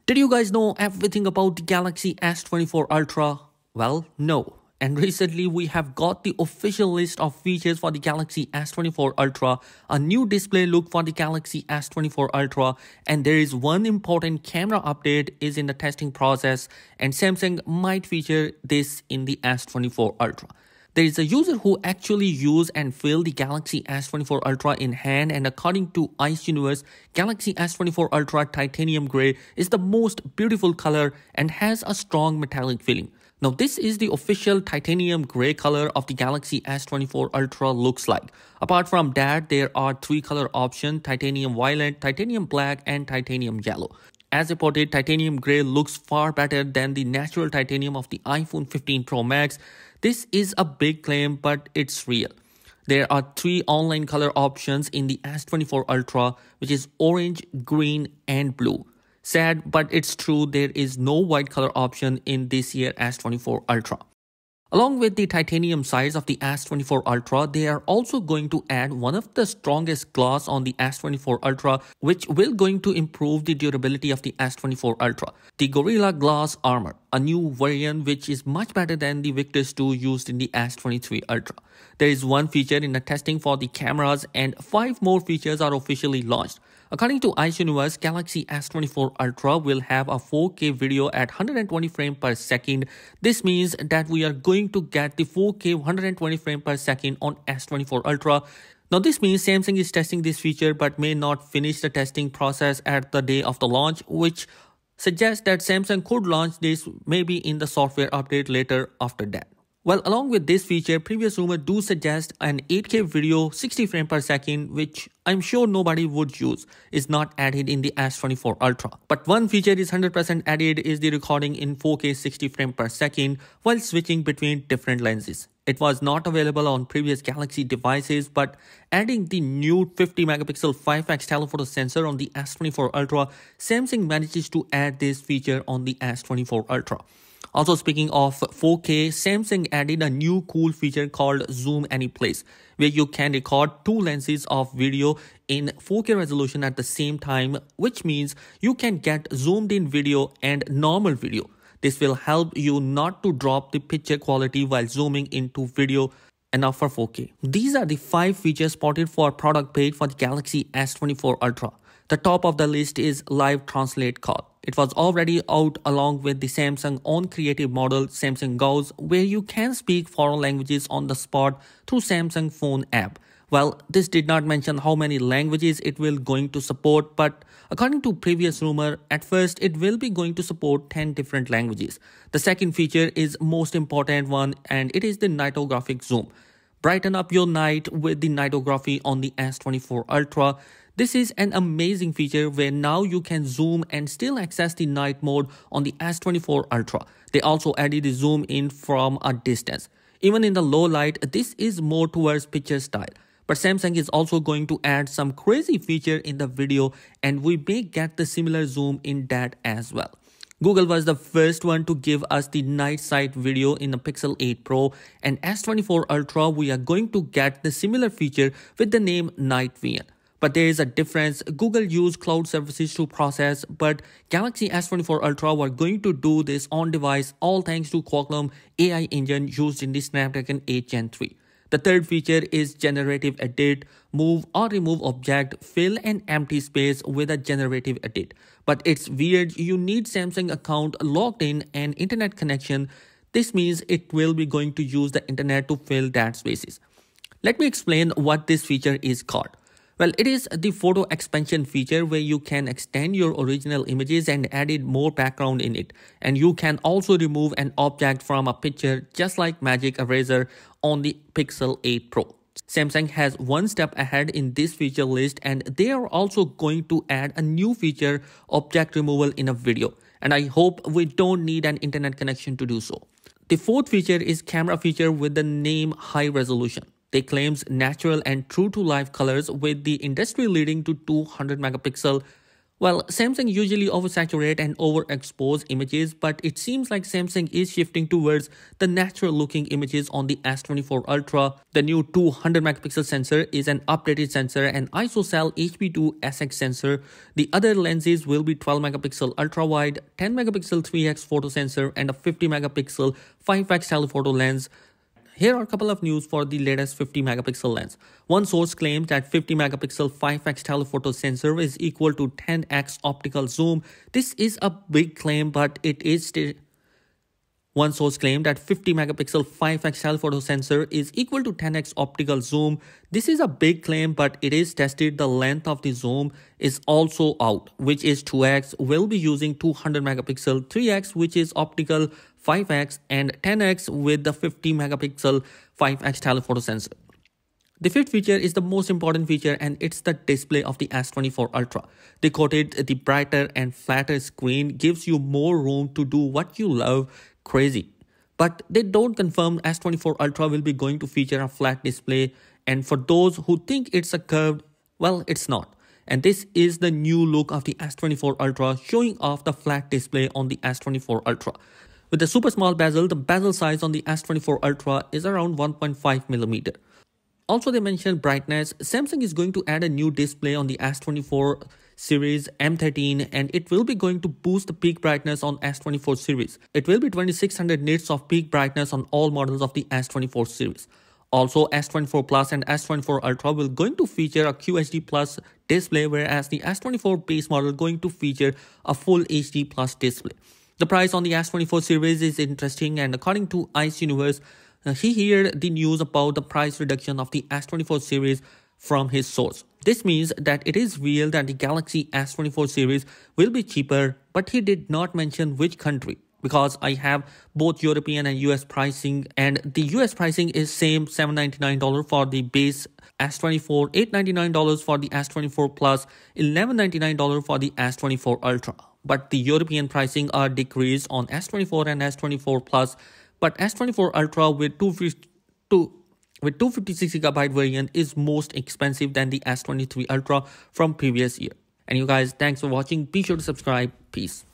Did you guys know everything about the Galaxy S24 Ultra? Well, no. And recently we have got the official list of features for the Galaxy S24 Ultra, a new display look for the Galaxy S24 Ultra, and there is one important camera update is in the testing process, and Samsung might feature this in the S24 Ultra. There is a user who actually used and filled the Galaxy S24 Ultra in hand, and according to Ice Universe, Galaxy S24 Ultra Titanium Grey is the most beautiful color and has a strong metallic feeling. Now this is the official titanium grey color of the Galaxy S24 Ultra looks like. Apart from that, there are three color options: titanium violet, titanium black and titanium yellow. As reported, titanium grey looks far better than the natural titanium of the iPhone 15 Pro Max. This is a big claim, but it's real. There are three online color options in the S24 Ultra, which is orange, green and blue. Sad, but it's true, there is no white color option in this year S24 Ultra. Along with the titanium sides of the S24 Ultra, they are also going to add one of the strongest glass on the S24 Ultra, which will going to improve the durability of the S24 Ultra. The Gorilla Glass Armor, a new variant which is much better than the Victus 2 used in the S23 Ultra. There is one feature in the testing for the cameras and 5 more features are officially launched. According to Ice Universe, Galaxy S24 Ultra will have a 4K video at 120 frames per second. This means that we are going to get the 4K 120 frames per second on S24 Ultra. Now this means Samsung is testing this feature but may not finish the testing process at the day of the launch, which suggests that Samsung could launch this maybe in the software update later after that. Well, along with this feature, previous rumors do suggest an 8K video 60 frames per second, which I'm sure nobody would use, is not added in the S24 Ultra. But one feature is 100% added is the recording in 4K 60 frames per second while switching between different lenses. It was not available on previous Galaxy devices, but adding the new 50 megapixel 5x telephoto sensor on the S24 Ultra, Samsung manages to add this feature on the S24 Ultra. Also, speaking of 4K, Samsung added a new cool feature called Zoom Anyplace, where you can record two lenses of video in 4K resolution at the same time, which means you can get zoomed in video and normal video. This will help you not to drop the picture quality while zooming into video enough for 4K. These are the 5 features spotted for product page for the Galaxy S24 Ultra. The top of the list is Live Translate Call. It was already out along with the Samsung own creative model Samsung Goes, where you can speak foreign languages on the spot through Samsung phone app. Well, this did not mention how many languages it will going to support, but according to previous rumor, at first it will be going to support 10 different languages. The second feature is most important one, and it is the nightographic zoom. Brighten up your night with the nightography on the S24 Ultra. This is an amazing feature where now you can zoom and still access the night mode on the S24 Ultra. They also added the zoom in from a distance. Even in the low light, this is more towards picture style. But Samsung is also going to add some crazy feature in the video, and we may get the similar zoom in that as well. Google was the first one to give us the night sight video in the Pixel 8 Pro, and S24 Ultra we are going to get the similar feature with the name Night Vision. But there is a difference. Google used cloud services to process, but Galaxy S24 Ultra were going to do this on device, all thanks to Qualcomm AI engine used in the Snapdragon 8 Gen 3. The third feature is generative edit. Move or remove object, fill an empty space with a generative edit. But it's weird, you need Samsung account logged in and internet connection. This means it will be going to use the internet to fill that spaces. Let me explain what this feature is called. Well, it is the photo expansion feature where you can extend your original images and added more background in it. And you can also remove an object from a picture just like Magic Eraser on the Pixel 8 Pro. Samsung has one step ahead in this feature list, and they are also going to add a new feature, object removal in a video. And I hope we don't need an internet connection to do so. The fourth feature is camera feature with the name High Resolution. They claims natural and true to life colors with the industry leading to 200 megapixel Well, Samsung usually oversaturate and overexpose images, but it seems like Samsung is shifting towards the natural looking images on the S24 Ultra. The new 200 megapixel sensor is an updated sensor and ISOCELL HP2SX sensor. The other lenses will be 12 megapixel ultra wide, 10 megapixel 3x photo sensor and a 50 megapixel 5x telephoto lens. Here are a couple of news for the latest 50 megapixel lens. One source claims that 50 megapixel 5x telephoto sensor is equal to 10x optical zoom. This is a big claim, but it is still. One source claimed that 50 megapixel 5x telephoto sensor is equal to 10x optical zoom. This is a big claim, but it is tested. The length of the zoom is also out, which is 2x. We'll be using 200 megapixel 3x, which is optical 5x, and 10x with the 50 megapixel 5x telephoto sensor. The fifth feature is the most important feature, and it's the display of the S24 Ultra. They quoted the brighter and flatter screen gives you more room to do what you love. Crazy. But they don't confirm S24 Ultra will be going to feature a flat display, and for those who think it's a curved, well, it's not. And this is the new look of the S24 Ultra, showing off the flat display on the S24 Ultra. With the super small bezel, the bezel size on the S24 Ultra is around 1.5mm. Also, they mentioned brightness. Samsung is going to add a new display on the S24 series M13, and it will be going to boost the peak brightness on S24 series. It will be 2600 nits of peak brightness on all models of the S24 series. Also, S24 Plus and S24 Ultra will going to feature a QHD Plus display, whereas the S24 base model going to feature a full HD Plus display. The price on the S24 series is interesting, and according to Ice Universe, he heard the news about the price reduction of the S24 series from his source. This means that it is real that the Galaxy S24 series will be cheaper, but he did not mention which country, because I have both European and US pricing, and the US pricing is same $799 for the base S24, $899 for the S24 Plus, $1199 for the S24 Ultra. But the European pricing are decreased on S24 and S24 Plus. But S24 Ultra with 256GB variant is most expensive than the S23 Ultra from previous year. And you guys, thanks for watching. Be sure to subscribe. Peace.